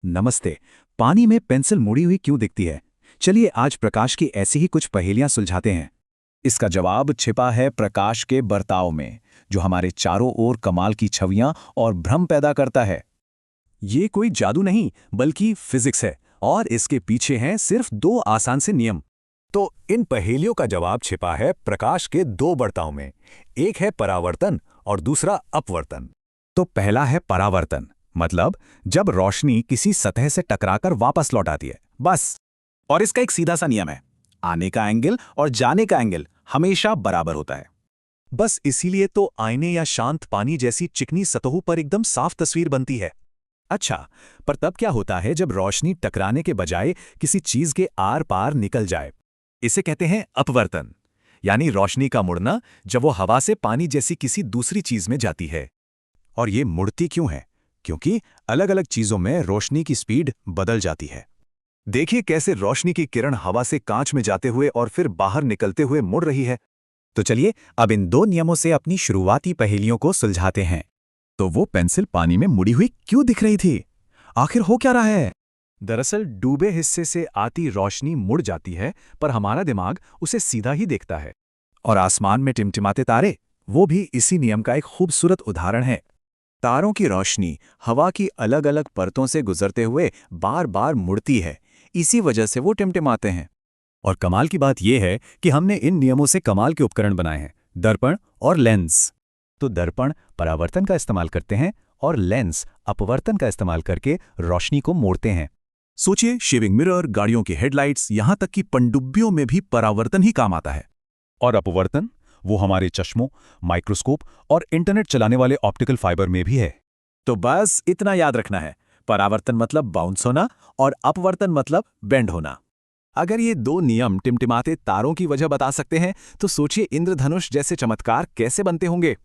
नमस्ते। पानी में पेंसिल मुड़ी हुई क्यों दिखती है? चलिए आज प्रकाश की ऐसी ही कुछ पहेलियां सुलझाते हैं। इसका जवाब छिपा है प्रकाश के बर्ताव में, जो हमारे चारों ओर कमाल की छवियां और भ्रम पैदा करता है। ये कोई जादू नहीं, बल्कि फिजिक्स है, और इसके पीछे हैं सिर्फ दो आसान से नियम। तो इन पहेलियों का जवाब छिपा है प्रकाश के दो बर्ताव में। एक है परावर्तन और दूसरा अपवर्तन। तो पहला है परावर्तन, मतलब जब रोशनी किसी सतह से टकराकर वापस लौट आती है, बस। और इसका एक सीधा सा नियम है, आने का एंगल और जाने का एंगल हमेशा बराबर होता है। बस इसीलिए तो आईने या शांत पानी जैसी चिकनी सतहों पर एकदम साफ तस्वीर बनती है। अच्छा, पर तब क्या होता है जब रोशनी टकराने के बजाय किसी चीज के आर पार निकल जाए? इसे कहते हैं अपवर्तन, यानी रोशनी का मुड़ना, जब वो हवा से पानी जैसी किसी दूसरी चीज में जाती है। और ये मुड़ती क्यों है? क्योंकि अलग अलग चीजों में रोशनी की स्पीड बदल जाती है। देखिए कैसे रोशनी की किरण हवा से कांच में जाते हुए और फिर बाहर निकलते हुए मुड़ रही है। तो चलिए अब इन दो नियमों से अपनी शुरुआती पहेलियों को सुलझाते हैं। तो वो पेंसिल पानी में मुड़ी हुई क्यों दिख रही थी? आखिर हो क्या रहा है? दरअसल डूबे हिस्से से आती रोशनी मुड़ जाती है, पर हमारा दिमाग उसे सीधा ही देखता है। और आसमान में टिमटिमाते तारे, वो भी इसी नियम का एक खूबसूरत उदाहरण है। तारों की रोशनी हवा की अलग अलग परतों से गुजरते हुए बार बार मुड़ती है, इसी वजह से वो टिमटिमाते हैं। और कमाल की बात यह है कि हमने इन नियमों से कमाल के उपकरण बनाए हैं, दर्पण और लेंस। तो दर्पण परावर्तन का इस्तेमाल करते हैं और लेंस अपवर्तन का इस्तेमाल करके रोशनी को मोड़ते हैं। सोचिए, शेविंग मिरर, गाड़ियों की हेडलाइट्स, यहां तक कि पनडुब्बियों में भी परावर्तन ही काम आता है। और अपवर्तन, वो हमारे चश्मों, माइक्रोस्कोप और इंटरनेट चलाने वाले ऑप्टिकल फाइबर में भी है। तो बस इतना याद रखना है, परावर्तन मतलब बाउंस होना और अपवर्तन मतलब बेंड होना। अगर ये दो नियम टिमटिमाते तारों की वजह बता सकते हैं, तो सोचिए इंद्रधनुष जैसे चमत्कार कैसे बनते होंगे।